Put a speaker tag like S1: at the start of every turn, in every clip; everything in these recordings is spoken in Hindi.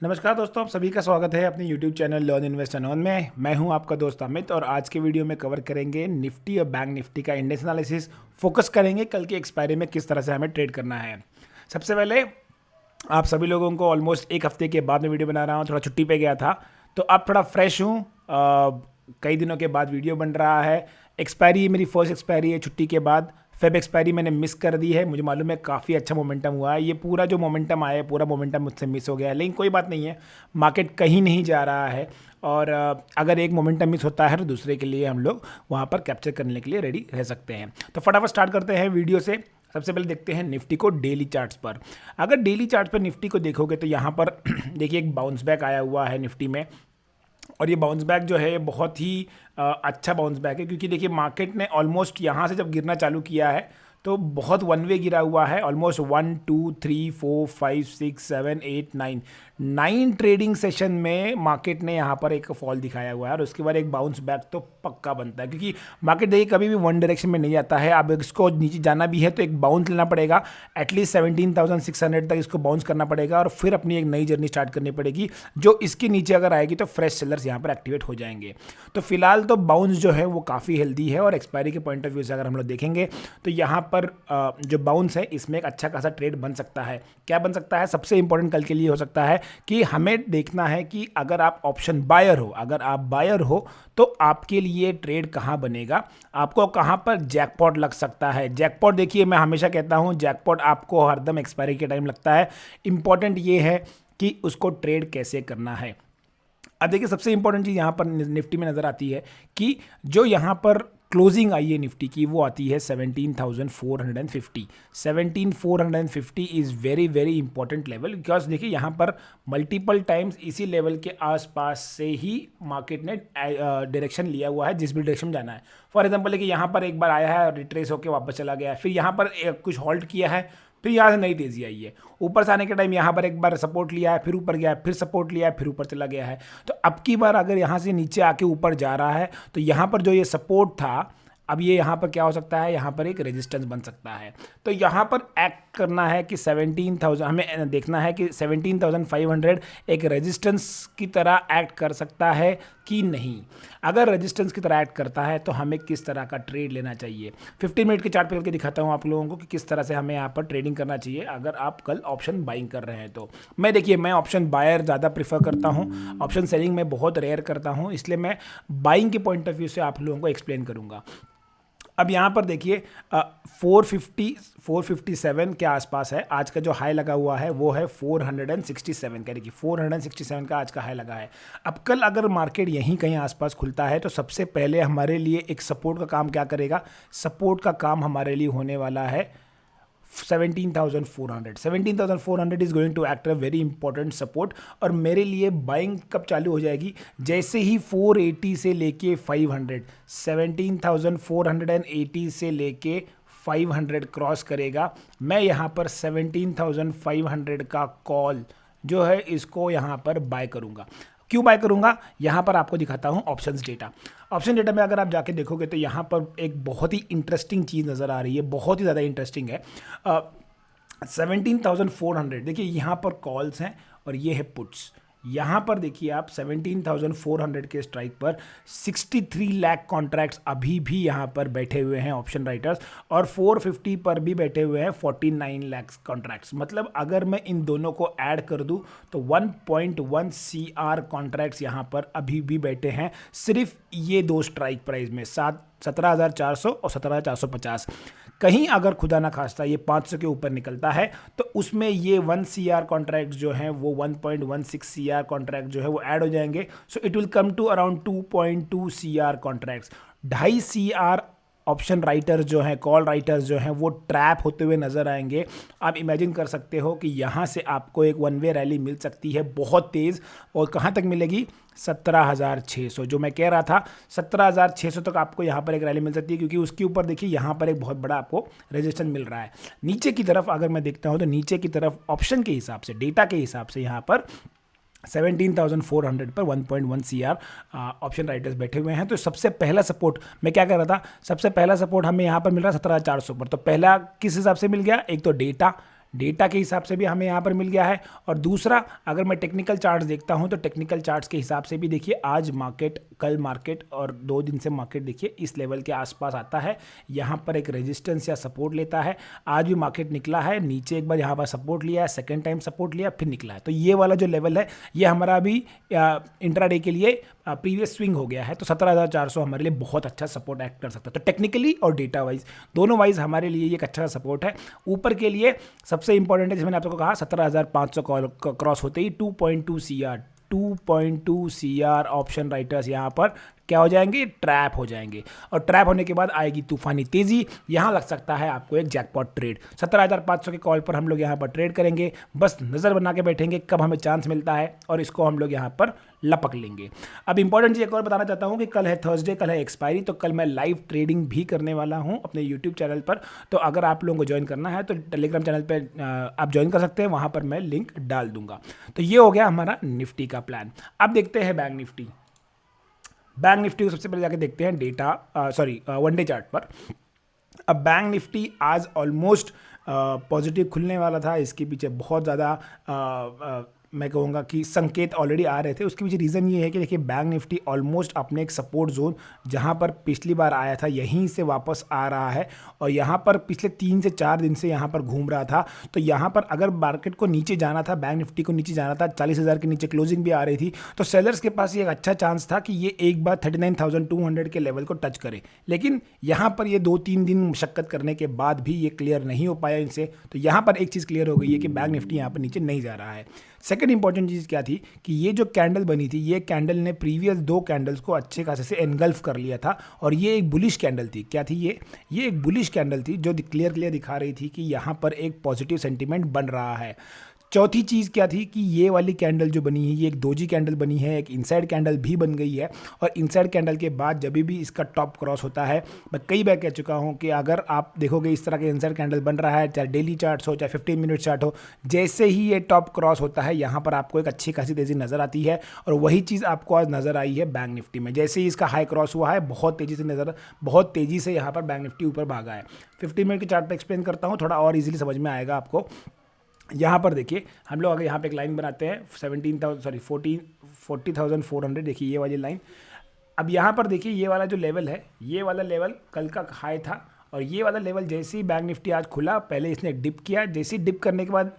S1: नमस्कार दोस्तों, आप सभी का स्वागत है अपने YouTube channel learn invest and earn में। मैं हूं आपका दोस्त अमित और आज के वीडियो में कवर करेंगे निफ्टी और बैंक निफ्टी का इंडेक्स एनालिसिस। फोकस करेंगे कल की एक्सपायरी में किस तरह से हमें ट्रेड करना है। सबसे पहले आप सभी लोगों को ऑलमोस्ट एक हफ्ते के बाद में वीडियो बना रहा हूँ, थोड़ा छुट्टी पे गया था तो अब थोड़ा फ्रेश हूँ। कई दिनों के बाद वीडियो बन रहा है। एक्सपायरी मेरी फर्स्ट एक्सपायरी है छुट्टी के बाद। फेब एक्सपायरी मैंने मिस कर दी है। मुझे मालूम है काफ़ी अच्छा मोमेंटम हुआ है, ये पूरा जो मोमेंटम आया है पूरा मोमेंटम मुझसे मिस हो गया है, लेकिन कोई बात नहीं है। मार्केट कहीं नहीं जा रहा है और अगर एक मोमेंटम मिस होता है तो दूसरे के लिए हम लोग वहाँ पर कैप्चर करने के लिए रेडी रह सकते हैं। तो फटाफट स्टार्ट करते हैं वीडियो से। सबसे पहले देखते हैं निफ्टी को डेली चार्ट्स पर। अगर डेली चार्ट्स पर निफ्टी को देखोगे तो यहाँ पर देखिए एक बाउंस बैक आया हुआ है निफ्टी में, और ये बाउंस बैक जो है बहुत ही अच्छा बाउंस बैक है, क्योंकि देखिए मार्केट ने ऑलमोस्ट यहाँ से जब गिरना चालू किया है तो बहुत वन वे गिरा हुआ है। ऑलमोस्ट 1 2 3 4 5 6 7 8 9 ट्रेडिंग सेशन में मार्केट ने यहाँ पर एक फॉल दिखाया हुआ है और उसके बाद एक बाउंस बैक तो पक्का बनता है, क्योंकि मार्केट देखिए कभी भी वन डायरेक्शन में नहीं जाता है। अब इसको नीचे जाना भी है तो एक बाउंस लेना पड़ेगा, एटलीस्ट 17,600 तक इसको बाउंस करना पड़ेगा और फिर अपनी एक नई जर्नी स्टार्ट करनी पड़ेगी। जो इसके नीचे अगर आएगी तो फ्रेश सेलर्स यहाँ पर एक्टिवेट हो जाएंगे। तो फिलहाल तो बाउंस जो है वो काफ़ी हेल्दी है और एक्सपायरी के पॉइंट ऑफ व्यू से अगर हम लोग देखेंगे तो यहाँ पर जो बाउंस है इसमें एक अच्छा खासा ट्रेड बन सकता है। क्या बन सकता है? सबसे इंपॉर्टेंट कल के लिए हो सकता है कि हमें देखना है कि अगर आप ऑप्शन बायर हो, अगर आप बायर हो तो आपके लिए ट्रेड कहाँ बनेगा, आपको कहाँ पर जैकपॉट लग सकता है। जैकपॉट देखिए, मैं हमेशा कहता हूँ जैकपॉट आपको हरदम एक्सपायरी के टाइम लगता है। इंपॉर्टेंट ये है कि उसको ट्रेड कैसे करना है। अब देखिए सबसे इंपॉर्टेंट चीज़ यहाँ पर निफ्टी में नज़र आती है कि जो यहाँ पर क्लोजिंग आई है निफ्टी की वो आती है 17,450। 17,450 is very very important level, because देखिए यहाँ पर मल्टीपल टाइम्स इसी लेवल के आसपास से ही मार्केट ने डायरेक्शन लिया हुआ है, जिस भी डायरेक्शन जाना है। फॉर एग्जांपल देखिए यहाँ पर एक बार आया है, रिट्रेस होकर वापस चला गया है, फिर यहाँ पर कुछ हॉल्ट किया है, फिर यहाँ से नई तेज़ी आई है। ऊपर से आने के टाइम यहाँ पर एक बार सपोर्ट लिया है, फिर ऊपर गया है, फिर सपोर्ट लिया है, फिर ऊपर चला गया है। तो अब की बार अगर यहाँ से नीचे आके ऊपर जा रहा है तो यहाँ पर जो ये सपोर्ट था, अब ये यहाँ पर क्या हो सकता है, यहाँ पर एक रेजिस्टेंस बन सकता है। तो यहाँ पर एक्ट करना है कि 17,000, हमें देखना है कि 17,500 एक रेजिस्टेंस की तरह एक्ट कर सकता है कि नहीं। अगर रेजिस्टेंस की तरह एक्ट करता है तो हमें किस तरह का ट्रेड लेना चाहिए। 15 मिनट के चार्ट पे करके दिखाता हूँ आप लोगों को कि किस तरह से हमें यहाँ पर ट्रेडिंग करना चाहिए अगर आप कल ऑप्शन बाइंग कर रहे हैं तो। मैं ऑप्शन बायर ज़्यादा प्रीफर करता हूँ, ऑप्शन सेलिंग में बहुत रेयर करता हूँ, इसलिए मैं बाइंग के पॉइंट ऑफ व्यू से आप लोगों को एक्सप्लेन करूँगा। अब यहाँ पर देखिए 457 के आसपास है। आज का जो हाई लगा हुआ है वो है 467 का, देखिए 467 का आज का हाई लगा है। अब कल अगर मार्केट यहीं कहीं आसपास खुलता है तो सबसे पहले हमारे लिए एक सपोर्ट का काम क्या करेगा, सपोर्ट का काम हमारे लिए होने वाला है 17,400। 17,400 is going to act a very important support. और मेरे लिए बाइंग कब चालू हो जाएगी, जैसे ही 480 से लेके 500, 17,480 से लेके 500 क्रॉस करेगा, मैं यहाँ पर 17,500 का कॉल जो है इसको यहाँ पर बाय करूँगा। क्यों बाय करूंगा, यहाँ पर आपको दिखाता हूँ ऑप्शंस डेटा। ऑप्शन डेटा में अगर आप जाके देखोगे तो यहाँ पर एक बहुत ही इंटरेस्टिंग चीज़ नज़र आ रही है, बहुत ही ज़्यादा इंटरेस्टिंग है। 17,400 देखिए यहाँ पर कॉल्स हैं और ये है पुट्स। यहाँ पर देखिए आप 17,400 के स्ट्राइक पर 63 लाख कॉन्ट्रैक्ट्स अभी भी यहाँ पर बैठे हुए हैं ऑप्शन राइटर्स, और 450 पर भी बैठे हुए हैं 49 लाख कॉन्ट्रैक्ट्स। मतलब अगर मैं इन दोनों को ऐड कर दूँ तो 1.1 CR कॉन्ट्रैक्ट्स यहाँ पर अभी भी बैठे हैं सिर्फ ये दो स्ट्राइक प्राइस में, 17,400 और 17,450। कहीं अगर खुदा ना खास्ता ये 500 के ऊपर निकलता है तो उसमें ये 1 CR कॉन्ट्रैक्ट जो है वो 1.16 CR कॉन्ट्रैक्ट जो है वो ऐड हो जाएंगे। So it will come to around 2.2 CR contracts. 2.5 CR option writers जो हैं, कॉल राइटर्स जो हैं वो ट्रैप होते हुए नज़र आएंगे। आप इमेजिन कर सकते हो कि यहाँ से आपको एक वन वे रैली मिल सकती है बहुत तेज़, और कहाँ तक मिलेगी, 17,600। जो मैं कह रहा था 17,600 तक आपको यहाँ पर एक रैली मिल सकती है, क्योंकि उसके ऊपर देखिए यहाँ पर एक बहुत बड़ा आपको रेजिस्टेंस मिल रहा है। नीचे की तरफ अगर मैं देखता हूँ तो नीचे की तरफ ऑप्शन के हिसाब से, डेटा के हिसाब से यहाँ पर 17,400 पर 1.1 CR ऑप्शन राइटर्स बैठे हुए हैं। तो सबसे पहला सपोर्ट मैं क्या कर रहा था, सबसे पहला सपोर्ट हमें यहाँ पर मिल रहा है 17,400 पर। तो पहला किस हिसाब से मिल गया, एक तो डेटा के हिसाब से भी हमें यहाँ पर मिल गया है। और दूसरा, अगर मैं टेक्निकल चार्ट्स देखता हूँ तो टेक्निकल चार्ट्स के हिसाब से भी देखिए आज मार्केट, कल मार्केट और 2 दिन से मार्केट देखिए इस लेवल के आसपास आता है, यहाँ पर एक रेजिस्टेंस या सपोर्ट लेता है। आज भी मार्केट निकला है नीचे, एक बार यहाँ पर सपोर्ट लिया है, सेकेंड टाइम सपोर्ट लिया, फिर निकला है। तो ये वाला जो लेवल है ये हमारा अभी इंट्राडे के लिए प्रीवियस स्विंग हो गया है। तो 17,400 हमारे लिए बहुत अच्छा सपोर्ट एक्ट कर सकता है। तो टेक्निकली और डेटा वाइज दोनों वाइज हमारे लिए ये एक अच्छा सपोर्ट है। ऊपर के लिए सबसे इंपॉर्टेंट है, जैसे मैंने आपको कहा 17,500 क्रॉस होते ही 2.2 CR ऑप्शन राइटर्स यहाँ पर क्या हो जाएंगे, ट्रैप हो जाएंगे। और ट्रैप होने के बाद आएगी तूफानी तेजी, यहाँ लग सकता है आपको एक जैकपॉट ट्रेड। 17,500 के कॉल पर हम लोग यहाँ पर ट्रेड करेंगे, बस नज़र बना के बैठेंगे कब हमें चांस मिलता है और इसको हम लोग यहाँ पर लपक लेंगे। अब इंपॉर्टेंट चीज़ एक और बताना चाहता हूँ कि कल है थर्सडे, कल है एक्सपायरी, तो कल मैं लाइव ट्रेडिंग भी करने वाला हूँ अपने यूट्यूब चैनल पर। तो अगर आप लोगों को ज्वाइन करना है तो टेलीग्राम चैनल पर आप ज्वाइन कर सकते हैं, वहाँ पर मैं लिंक डाल दूंगा। तो ये हो गया हमारा निफ्टी का प्लान। अब देखते हैं बैंक निफ्टी। बैंक निफ्टी को सबसे पहले जाके देखते हैं डेटा वन डे चार्ट पर। अब बैंक निफ्टी आज ऑलमोस्ट पॉजिटिव खुलने वाला था, इसके पीछे बहुत ज़्यादा मैं कहूँगा कि संकेत ऑलरेडी आ रहे थे। उसके पीछे रीज़न ये है कि देखिए बैंक निफ्टी ऑलमोस्ट अपने एक सपोर्ट जोन जहाँ पर पिछली बार आया था यहीं से वापस आ रहा है, और यहाँ पर पिछले 3 से 4 दिन से यहाँ पर घूम रहा था। तो यहाँ पर अगर मार्केट को नीचे जाना था, बैंक निफ्टी को नीचे जाना था, 40,000 के नीचे क्लोजिंग भी आ रही थी, तो सेलर्स के पास ये एक अच्छा चांस था कि ये एक बार 39,200 के लेवल को टच करे। लेकिन यहाँ पर ये 2-3 दिन मशक्कत करने के बाद भी ये क्लियर नहीं हो पाया इनसे। तो यहाँ पर एक चीज़ क्लियर हो गई है कि बैंक निफ्टी यहाँ पर नीचे नहीं जा रहा है। सेकंड इंपॉर्टेंट चीज़ क्या थी कि ये जो कैंडल बनी थी, ये कैंडल ने प्रीवियस 2 कैंडल्स को अच्छे खासे से एनगल्फ कर लिया था, और ये एक बुलिश कैंडल थी। क्या थी ये एक बुलिश कैंडल थी जो क्लियर दिखा रही थी कि यहाँ पर एक पॉजिटिव सेंटीमेंट बन रहा है। चौथी चीज़ क्या थी कि ये वाली कैंडल जो बनी है ये एक दोजी कैंडल बनी है, एक इनसाइड कैंडल भी बन गई है। और इनसाइड कैंडल के बाद जब भी इसका टॉप क्रॉस होता है, मैं कई बार कह चुका हूँ कि अगर आप देखोगे इस तरह के इनसाइड कैंडल बन रहा है, चाहे डेली चार्ट्स हो चाहे 15 मिनट चार्ट हो, जैसे ही ये टॉप क्रॉस होता है यहाँ पर आपको एक अच्छी खासी तेज़ी नज़र आती है। और वही चीज़ आपको आज नज़र आई है बैंक निफ्टी में। जैसे ही इसका हाई क्रॉस हुआ है बहुत तेज़ी से यहाँ पर बैंक निफ्टी ऊपर भागा है। 15 मिनट के चार्ट पर एक्सप्लेन करता हूँ, थोड़ा और ईजिली समझ में आएगा आपको। यहाँ पर देखिए हम लोग अगर यहाँ पे एक लाइन बनाते हैं 40,400, देखिए ये वाली लाइन। अब यहाँ पर देखिए ये वाला जो लेवल है, ये वाला लेवल कल का हाई था, और ये वाला लेवल जैसे ही बैंक निफ्टी आज खुला पहले इसने डिप किया, जैसे ही डिप करने के बाद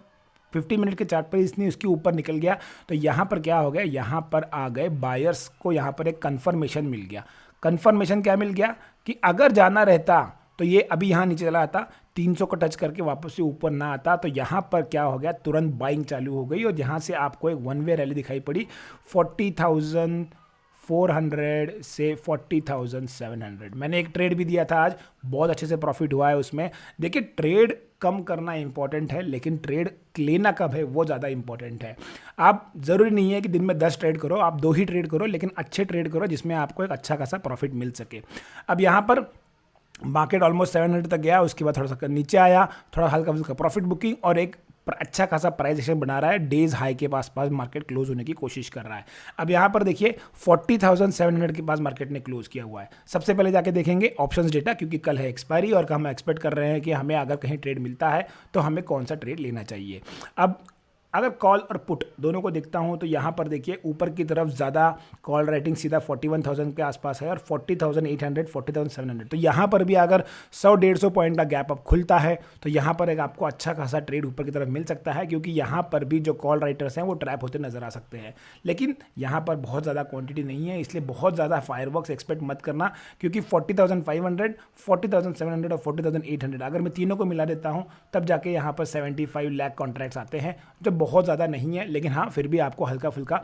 S1: 50 मिनट के चार्ट पर इसने उसके ऊपर निकल गया। तो यहाँ पर क्या हो गया, यहाँ पर आ गए बायर्स को, यहाँ पर एक कन्फर्मेशन मिल गया। कन्फर्मेशन क्या मिल गया कि अगर जाना रहता तो ये अभी यहाँ नीचे चला आता, 300 को टच करके वापस से ऊपर ना आता। तो यहाँ पर क्या हो गया, तुरंत बाइंग चालू हो गई, और यहाँ से आपको एक वन वे रैली दिखाई पड़ी 40,400 से 40,700। मैंने एक ट्रेड भी दिया था आज, बहुत अच्छे से प्रॉफिट हुआ है उसमें। देखिए ट्रेड कम करना इंपॉर्टेंट है, लेकिन ट्रेड लेना कब है वो ज़्यादा इंपॉर्टेंट है। आप ज़रूरी नहीं है कि दिन में 10 ट्रेड करो, आप 2 ही ट्रेड करो, लेकिन अच्छे ट्रेड करो जिसमें आपको एक अच्छा खासा प्रॉफिट मिल सके। अब यहाँ पर मार्केट ऑलमोस्ट 700 तक गया, उसके बाद थोड़ा सा नीचे आया, थोड़ा हल्का फुल्का प्रॉफिट बुकिंग और एक अच्छा खासा प्राइस एक्शन बना रहा है। डेज हाई के पास मार्केट क्लोज होने की कोशिश कर रहा है। अब यहाँ पर देखिए 40,700 के पास मार्केट ने क्लोज किया हुआ है। सबसे पहले जाके देखेंगे ऑप्शंस डेटा, क्योंकि कल है एक्सपायरी और हम एक्सपेक्ट कर रहे हैं कि हमें अगर कहीं ट्रेड मिलता है तो हमें कौन सा ट्रेड लेना चाहिए। अब अगर कॉल और पुट दोनों को देखता हूं तो यहाँ पर देखिए ऊपर की तरफ ज़्यादा कॉल राइटिंग सीधा 41,000 के आसपास है और 40,800 40,700। तो यहाँ पर भी अगर 100-150 पॉइंट का गैप अप खुलता है तो यहाँ पर एक आपको अच्छा खासा ट्रेड ऊपर की तरफ मिल सकता है, क्योंकि यहाँ पर भी जो कॉल राइटर्स हैं वो ट्रैप होते नजर आ सकते हैं। लेकिन यहाँ पर बहुत ज़्यादा क्वान्टिटी नहीं है, इसलिए बहुत ज़्यादा फायरवर्क्स एक्सपेक्ट मत करना, क्योंकि 40,500 40,700 और 40,800 अगर मैं तीनों को मिला देता हूँ तब जाके यहाँ पर 75 लाख कॉन्ट्रैक्ट्स आते हैं, जो बहुत ज़्यादा नहीं है, लेकिन हाँ फिर भी आपको हल्का फुल्का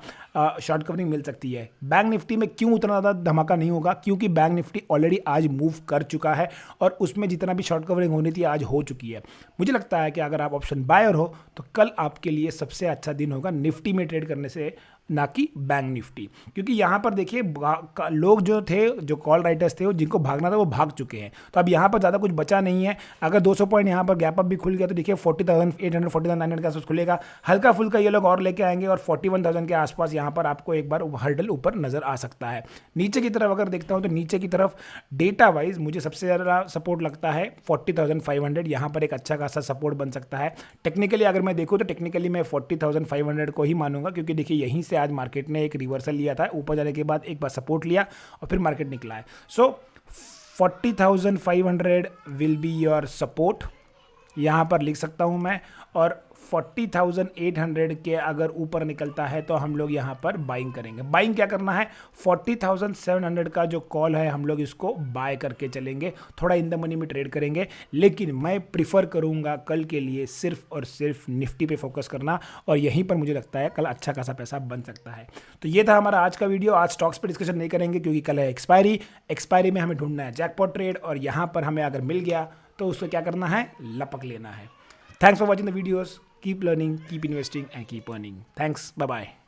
S1: शॉर्ट कवरिंग मिल सकती है। बैंक निफ्टी में क्यों उतना ज़्यादा धमाका नहीं होगा, क्योंकि बैंक निफ्टी ऑलरेडी आज मूव कर चुका है और उसमें जितना भी शॉर्ट कवरिंग होनी थी आज हो चुकी है। मुझे लगता है कि अगर आप ऑप्शन बायर हो तो कल आपके लिए सबसे अच्छा दिन होगा निफ्टी में ट्रेड करने से ना कि बैंक निफ्टी, क्योंकि यहाँ पर देखिए लोग जो थे, जो कॉल राइटर्स थे, जिनको भागना था वो भाग चुके हैं। तो अब यहाँ पर ज़्यादा कुछ बचा नहीं है। अगर 200 पॉइंट यहाँ पर गैप अप भी खुल गया तो देखिए 40,800 40,900 के आसपास खुलेगा। हल्का फुल्का ये लोग और लेके आएंगे और 41,000 के आसपास यहाँ पर आपको एक बार हर्डल ऊपर नजर आ सकता है। नीचे की तरफ अगर देखता हूँ तो नीचे की तरफ डेटा वाइज मुझे सबसे ज़्यादा सपोर्ट लगता है 40,500। यहाँ पर एक अच्छा खासा सपोर्ट बन सकता है। टेक्निकली अगर मैं देखूँ तो टेक्निकली मैं 40,500 को ही मानूंगा, क्योंकि देखिए यहीं से आज मार्केट ने एक रिवर्सल लिया था, ऊपर जाने के बाद एक बार सपोर्ट लिया और फिर मार्केट निकला है। सो 40,500 विल बी योर सपोर्ट, यहाँ पर लिख सकता हूँ मैं। और 40,800 के अगर ऊपर निकलता है तो हम लोग यहाँ पर बाइंग करेंगे। बाइंग क्या करना है, 40,700 का जो कॉल है हम लोग इसको बाय करके चलेंगे, थोड़ा इन द मनी में ट्रेड करेंगे। लेकिन मैं प्रिफर करूँगा कल के लिए सिर्फ और सिर्फ निफ्टी पे फोकस करना, और यहीं पर मुझे लगता है कल अच्छा खासा पैसा बन सकता है। तो ये था हमारा आज का वीडियो। आज स्टॉक्स पर डिस्कशन नहीं करेंगे क्योंकि कल है एक्सपायरी में हमें ढूंढना है जैकपॉट ट्रेड, और यहाँ पर हमें अगर मिल गया तो उसको क्या करना है, लपक लेना है। Thanks for watching the videos. Keep learning, keep investing, and keep earning. Thanks. Bye-bye.